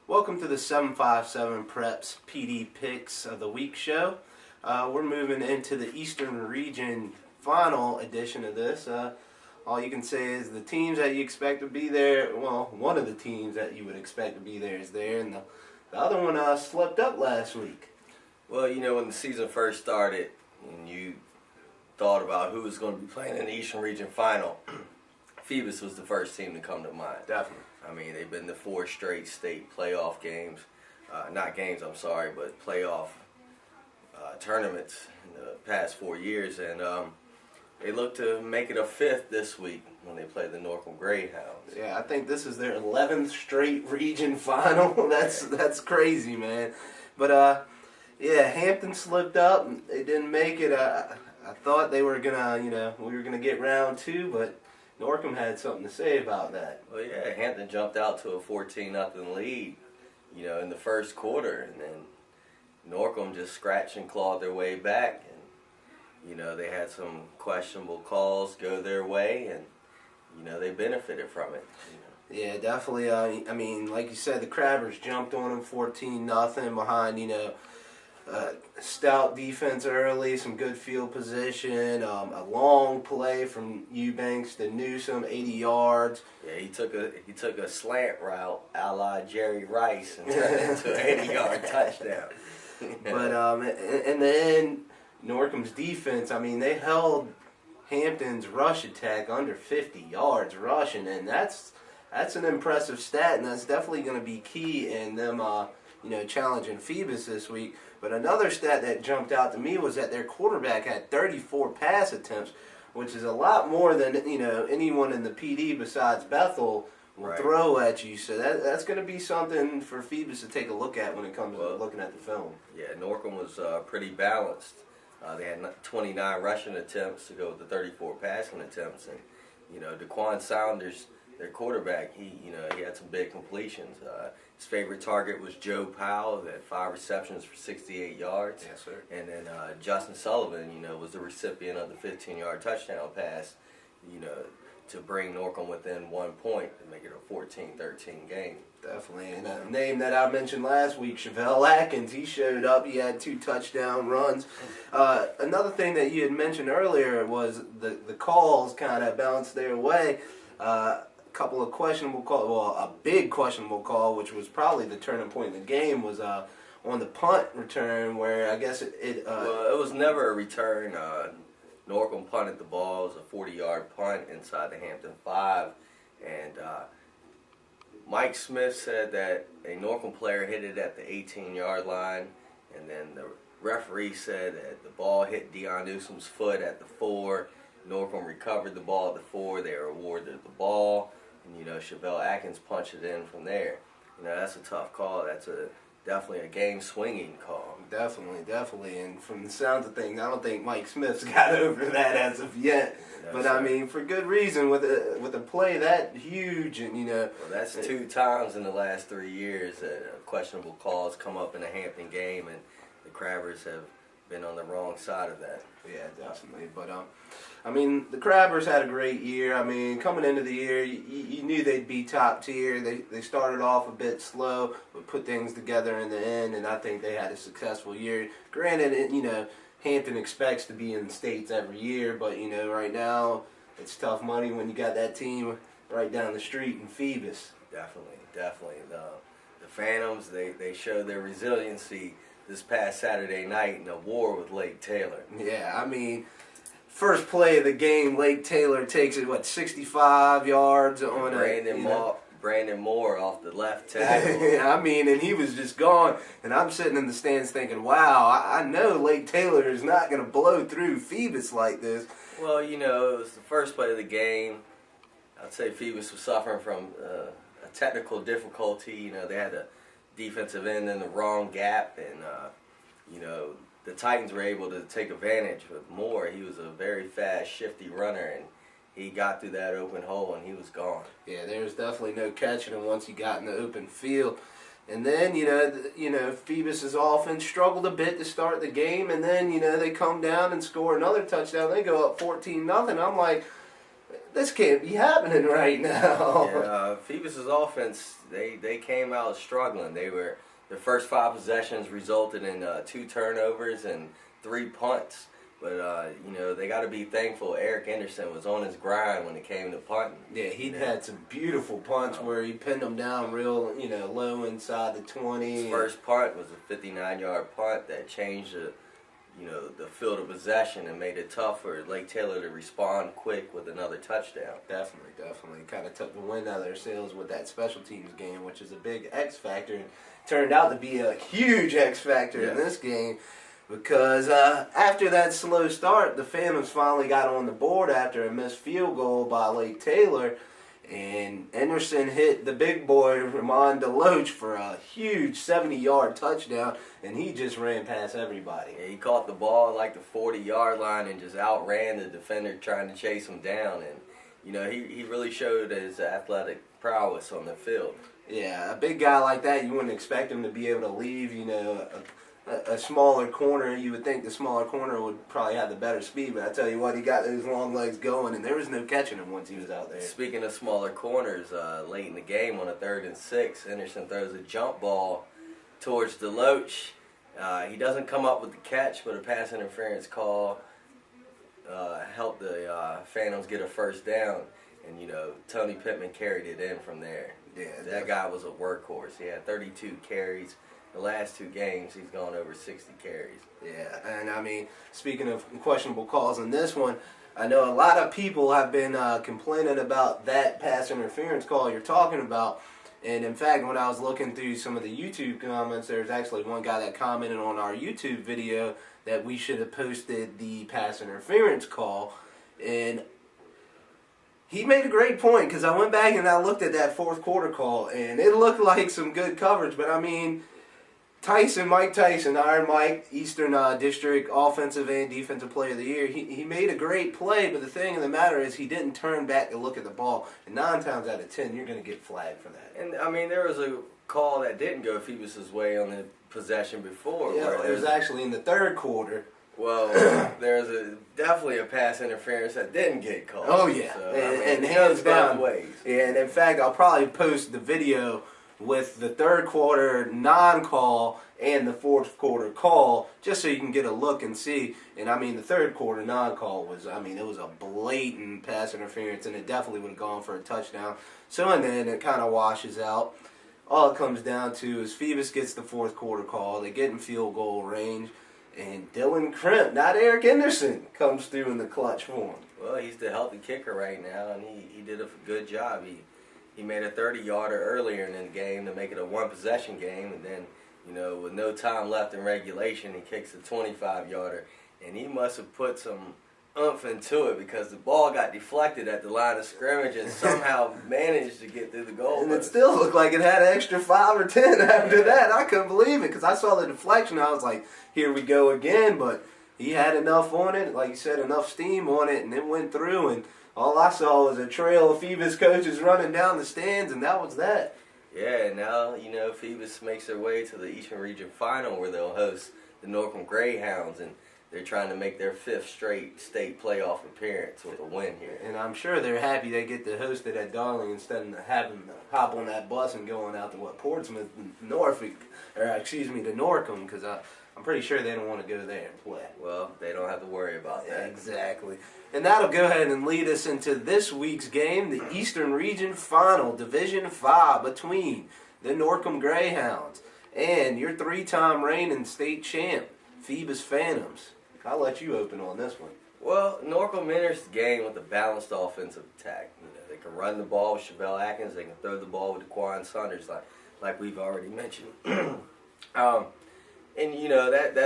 Welcome to the 757 Preps PD Picks of the Week show. We're moving into the Eastern Region final edition of this. All you can say is the teams that you expect to be there, well, one of the teams that you would expect to be there is there, and the other one slipped up last week. Well, when the season first started and you thought about who was going to be playing in the Eastern Region final, Phoebus was the first team to come to mind. Definitely. I mean, they've been to 4 straight state playoff games. Not games, I'm sorry, but playoff tournaments in the past 4 years. And they look to make it a 5th this week when they play the Norcom Greyhounds. Yeah, I think this is their 11th straight region final. That's crazy, man. But, yeah, Hampton slipped up. They didn't make it. I thought they were going to, we were going to get round 2, but Norcom had something to say about that. Well, yeah, Hampton jumped out to a 14-0 lead, in the first quarter, and then Norcom just scratched and clawed their way back, and they had some questionable calls go their way, and they benefited from it. Yeah, definitely. I mean, like you said, the Crabbers jumped on them 14-0 behind, stout defense early, some good field position, a long play from Eubanks to Newsom, 80 yards. Yeah, he took a slant route a la Jerry Rice and turned it into an 80-yard touchdown. But in the end, Norcom's defense, I mean, they held Hampton's rush attack under 50 yards rushing, and that's an impressive stat, and that's definitely going to be key in them challenging Phoebus this week. But another stat that jumped out to me was that their quarterback had 34 pass attempts, which is a lot more than anyone in the PD besides Bethel will throw at you. So that's going to be something for Phoebus to take a look at when it comes to looking at the film. Yeah, Norcom was pretty balanced. They had 29 rushing attempts to go with the 34 passing attempts, and DeQuan Saunders, their quarterback, he had some big completions. His favorite target was Joe Powell, who had 5 receptions for 68 yards. Yes, sir. And then Justin Sullivan, was the recipient of the 15-yard touchdown pass, to bring Norcom within 1 point to make it a 14-13 game. Definitely. And a name that I mentioned last week, Chevelle Atkins, he showed up. He had 2 touchdown runs. Another thing that you had mentioned earlier was the calls kind of bounced their way. Couple of questionable calls. Well, a big questionable call, which was probably the turning point in the game, was on the punt return, where I guess it was never a return. Norcom punted the ball. It was a 40-yard punt inside the Hampton 5, and Mike Smith said that a Norcom player hit it at the 18-yard line, and then the referee said that the ball hit Deion Newsom's foot at the 4. Norcom recovered the ball at the 4. They were awarded the ball. And, Chevelle Atkins punched it in from there. That's a tough call. That's definitely a game-swinging call. Definitely. And from the sounds of things, I don't think Mike Smith's got over that as of yet. No, but, I mean, for good reason, with a play that huge and, Well, that's 2 times in the last 3 years that questionable calls come up in a Hampton game, and the Crabbers have been on the wrong side of that. Yeah, definitely. But, I mean, the Crabbers had a great year. I mean, coming into the year, you knew they'd be top tier. They started off a bit slow, but put things together in the end, and I think they had a successful year. Granted, Hampton expects to be in the States every year, but, right now, it's tough money when you got that team right down the street in Phoebus. Definitely. The Phantoms, they showed their resiliency this past Saturday night in a war with Lake Taylor. Yeah, I mean, first play of the game, Lake Taylor takes it, 65 yards on Brandon Moore off the left tackle. I mean, and he was just gone. And I'm sitting in the stands thinking, wow, I know Lake Taylor is not going to blow through Phoebus like this. Well, it was the first play of the game. I'd say Phoebus was suffering from a technical difficulty. They had a defensive end in the wrong gap, and the Titans were able to take advantage with Moore. He was a very fast, shifty runner, and he got through that open hole and he was gone. Yeah, there was definitely no catching him once he got in the open field. And then, Phoebus's offense struggled a bit to start the game, and then, they come down and score another touchdown. They go up 14-0. I'm like, this can't be happening right now. Yeah, Phoebus's offense, they came out struggling. Their first 5 possessions resulted in 2 turnovers and 3 punts. But they got to be thankful Eric Anderson was on his grind when it came to punting. Yeah, he had some beautiful punts where he pinned them down real, low inside the 20. His first punt was a 59-yard punt that changed the field of possession and made it tough for Lake Taylor to respond quick with another touchdown. Definitely. Kind of took the wind out of their sails with that special teams game, which is a big X factor, and turned out to be a huge X factor in this game. Because after that slow start, the Phantoms finally got on the board after a missed field goal by Lake Taylor. And Anderson hit the big boy, Ramon DeLoach, for a huge 70-yard touchdown. And he just ran past everybody. Yeah, he caught the ball at like the 40-yard line and just outran the defender trying to chase him down. And, he really showed his athletic prowess on the field. Yeah, a big guy like that, you wouldn't expect him to be able to leave, a smaller corner. You would think the smaller corner would probably have the better speed, but I tell you what, he got those long legs going, and there was no catching him once he was out there. Speaking of smaller corners, late in the game on a 3rd and 6, Anderson throws a jump ball towards DeLoach. He doesn't come up with the catch, but a pass interference call helped the Phantoms get a first down, and Tony Pittman carried it in from there. Yeah, that guy was a workhorse. He had 32 carries. The last 2 games, he's gone over 60 carries. Yeah, and speaking of questionable calls in this one, I know a lot of people have been complaining about that pass interference call you're talking about. And in fact, when I was looking through some of the YouTube comments, there's actually one guy that commented on our YouTube video that we should have posted the pass interference call. And he made a great point, because I went back and I looked at that 4th quarter call, and it looked like some good coverage, but Mike Tyson, Iron Mike, Eastern District Offensive and Defensive Player of the Year, he made a great play, but the thing of the matter is he didn't turn back to look at the ball. And 9 times out of 10, you're going to get flagged for that. And, there was a call that didn't go Phoebus' way on the possession before. Yeah, it was actually in the 3rd quarter. Well, there's definitely a pass interference that didn't get called. Oh, yeah. So, and hands down. Ways. Yeah, and in fact, I'll probably post the video with the 3rd quarter non-call and the 4th quarter call, just so you can get a look and see. And the 3rd quarter non-call was, it was a blatant pass interference, and it definitely would have gone for a touchdown. So in the end, it kind of washes out. All it comes down to is Phoebus gets the 4th quarter call. They get in field goal range, and Dylan Crimp, not Eric Anderson, comes through in the clutch for him. Well, he's the healthy kicker right now, and he did a good job. He made a 30-yarder earlier in the game to make it a 1-possession game, and then, with no time left in regulation, he kicks a 25-yarder, and he must have put some oomph into it, because the ball got deflected at the line of scrimmage and somehow managed to get through the goal. And it still looked like it had an extra 5 or 10 after that. I couldn't believe it, because I saw the deflection. I was like, here we go again, but he had enough on it, like you said, enough steam on it, and it went through, and all I saw was a trail of Phoebus coaches running down the stands, and that was that. Yeah, now, Phoebus makes their way to the Eastern Region Final, where they'll host the Norcom Greyhounds, and they're trying to make their 5th straight state playoff appearance with a win here. And I'm sure they're happy they get to host it at Darling instead of having to hop on that bus and going out to Portsmouth, Norfolk, to Norcom, because I'm pretty sure they don't want to go there and play. Well, they don't have to worry about that. Exactly. And that'll go ahead and lead us into this week's game, the Eastern Region Final, Division 5, between the Norcom Greyhounds and your 3-time reigning state champ, Phoebus Phantoms. I'll let you open on this one. Well, Norcom enters the game with a balanced offensive attack. They can run the ball with Chevelle Atkins. They can throw the ball with DeQuan Saunders, like we've already mentioned. That's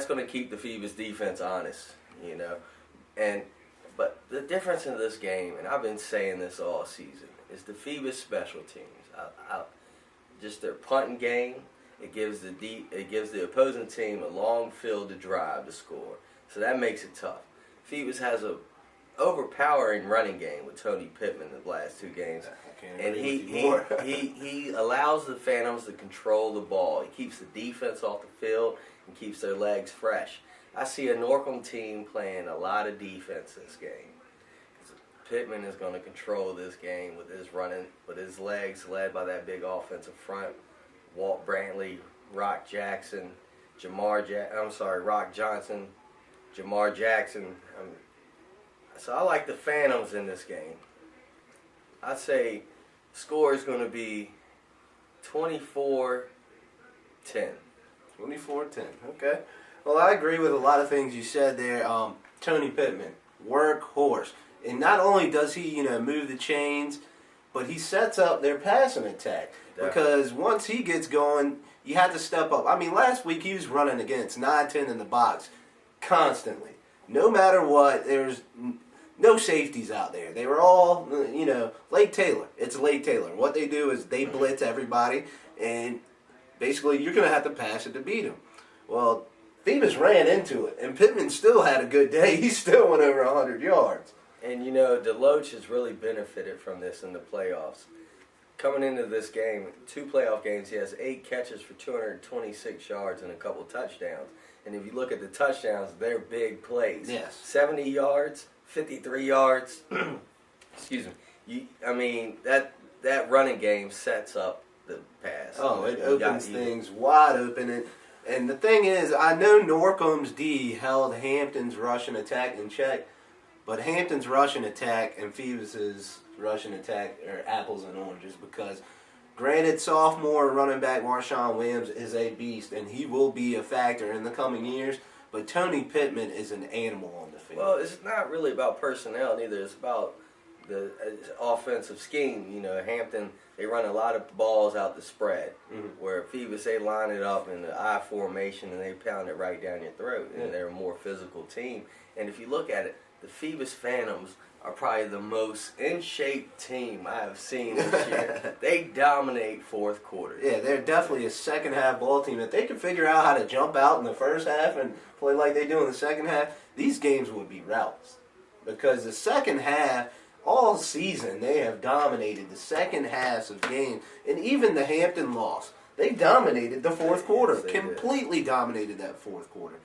going to keep the Phoebus defense honest. But the difference in this game, and I've been saying this all season, is the Phoebus special teams. Just their punting game. It gives the opposing team a long field to drive to score. So that makes it tough. Phoebus has a overpowering running game with Tony Pittman the last 2 games. And he allows the Phantoms to control the ball. He keeps the defense off the field and keeps their legs fresh. I see a Norcom team playing a lot of defense this game. Pittman is going to control this game with his running, with his legs led by that big offensive front. Walt Brantley, Rock Johnson, Jamar Jackson. So I like the Phantoms in this game. I'd say score is going to be 24-10. 24-10. Okay. Well, I agree with a lot of things you said there. Tony Pittman, workhorse. And not only does he, move the chains, but he sets up their passing attack. Definitely. Because once he gets going, you have to step up. I mean, last week he was running against 9-10 in the box constantly. No matter what, there's no safeties out there. They were all, Lake Taylor. It's Lake Taylor. What they do is they blitz everybody, and basically you're going to have to pass it to beat them. Well, Phoebus ran into it, and Pittman still had a good day. He still went over 100 yards. And, Deloach has really benefited from this in the playoffs. Coming into this game, 2 playoff games, he has 8 catches for 226 yards and a couple touchdowns. And if you look at the touchdowns, they're big plays. Yes. 70 yards, 53 yards. Excuse me. That running game sets up the pass. Oh, it opens things wide open. And the thing is, I know Norcom's D held Hampton's rushing attack in check, but Hampton's rushing attack and Phoebus's rushing attack are apples and oranges because, granted, sophomore running back Marshawn Williams is a beast, and he will be a factor in the coming years, but Tony Pittman is an animal on the field. Well, it's not really about personnel neither. It's about the offensive scheme. Hampton, they run a lot of balls out the spread, where Phoebus, they line it up in the I formation and they pound it right down your throat, and they're a more physical team. And if you look at it, the Phoebus Phantoms are probably the most in-shape team I have seen this year. They dominate fourth quarter. Yeah, they're definitely a second-half ball team. If they could figure out how to jump out in the first half and play like they do in the second half, these games would be routes. Because the second half, all season, they have dominated the second halves of games. And even the Hampton loss, they dominated the fourth quarter. Completely dominated that fourth quarter.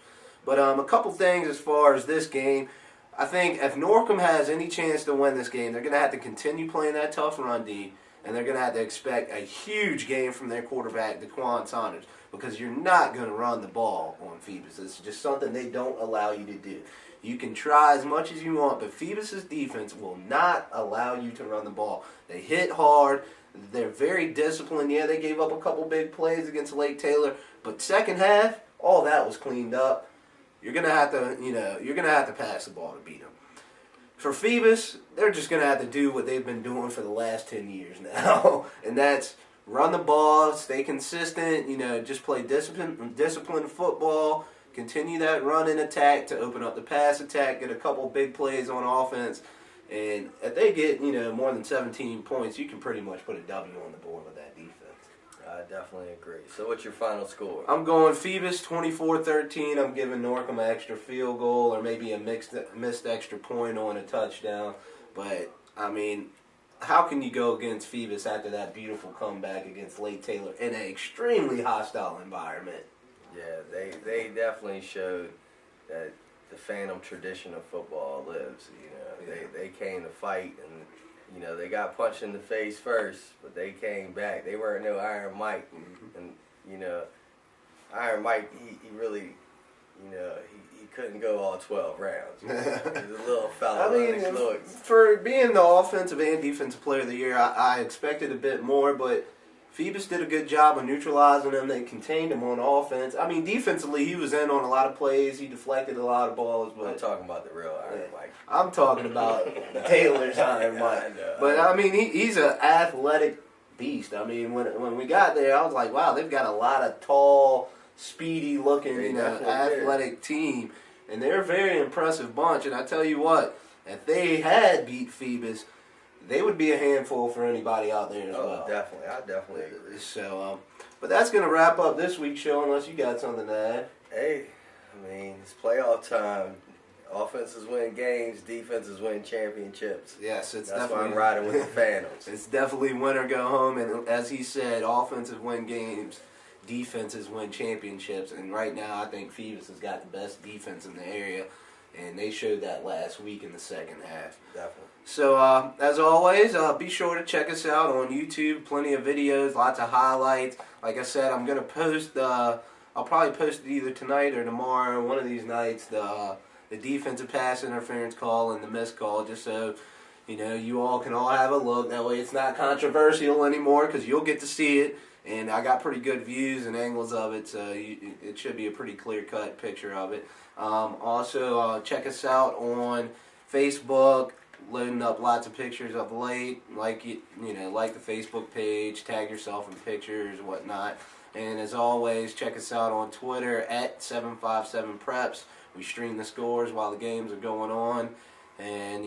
But a couple things as far as this game. I think if Norcom has any chance to win this game, they're going to have to continue playing that tough run D, and they're going to have to expect a huge game from their quarterback, DeQuan Saunders, because you're not going to run the ball on Phoebus. It's just something they don't allow you to do. You can try as much as you want, but Phoebus's defense will not allow you to run the ball. They hit hard. They're very disciplined. Yeah, they gave up a couple big plays against Lake Taylor, but second half, all that was cleaned up. You're gonna have to pass the ball to beat them. For Phoebus, they're just gonna have to do what they've been doing for the last 10 years now, and that's run the ball, stay consistent. Just play disciplined football. Continue that run and attack to open up the pass attack. Get a couple big plays on offense, and if they get more than 17 points, you can pretty much put a W on the board with that defense. I definitely agree. So what's your final score? I'm going Phoebus 24-13. I'm giving Norcom an extra field goal or maybe a missed extra point on a touchdown. But, how can you go against Phoebus after that beautiful comeback against Lake Taylor in an extremely hostile environment? Yeah, they definitely showed that the Phantom tradition of football lives. They came to fight, and they got punched in the face first, but they came back. They weren't no Iron Mike, and Iron Mike, he really, he couldn't go all 12 rounds. He's a little fella. For being the offensive and defensive player of the year, I expected a bit more, but Phoebus did a good job of neutralizing him. They contained him on offense. Defensively, he was in on a lot of plays. He deflected a lot of balls. But I'm talking about the real Iron Mike. I'm talking about Taylor's Iron Mike. But, he's an athletic beast. When we got there, I was like, wow, they've got a lot of tall, speedy-looking, athletic team. And they're a very impressive bunch. And I tell you what, if they had beat Phoebus, they would be a handful for anybody out there as well. Definitely. I definitely agree. So, but that's going to wrap up this week's show unless you got something to add. Hey, it's playoff time. Offenses win games, defenses win championships. Yes, that's why I'm riding with the Phantoms. It's definitely win or go home, and as he said, offenses win games, defenses win championships, and right now I think Phoebus has got the best defense in the area. and they showed that last week in the second half. Definitely. So, as always, be sure to check us out on YouTube. Plenty of videos, lots of highlights. Like I said, I'm going to post, I'll probably post it either tonight or tomorrow, one of these nights, the defensive pass interference call and the missed call, just so, you all can all have a look. That way it's not controversial anymore, because you'll get to see it. And I got pretty good views and angles of it, so it should be a pretty clear-cut picture of it. Also, check us out on Facebook. Loading up lots of pictures of late, like the Facebook page, tag yourself in pictures, whatnot. And as always, check us out on Twitter at 757preps. We stream the scores while the games are going on, and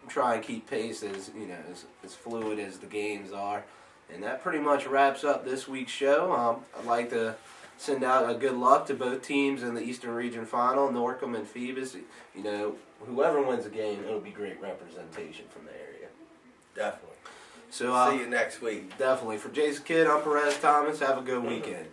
try and keep pace as as fluid as the games are. And that pretty much wraps up this week's show. I'd like to send out a good luck to both teams in the Eastern Region Final, Norcom and Phoebus. Whoever wins the game, it'll be great representation from the area. Definitely. So see you next week. Definitely. For Jason Kidd, I'm Perez Thomas. Have a good weekend.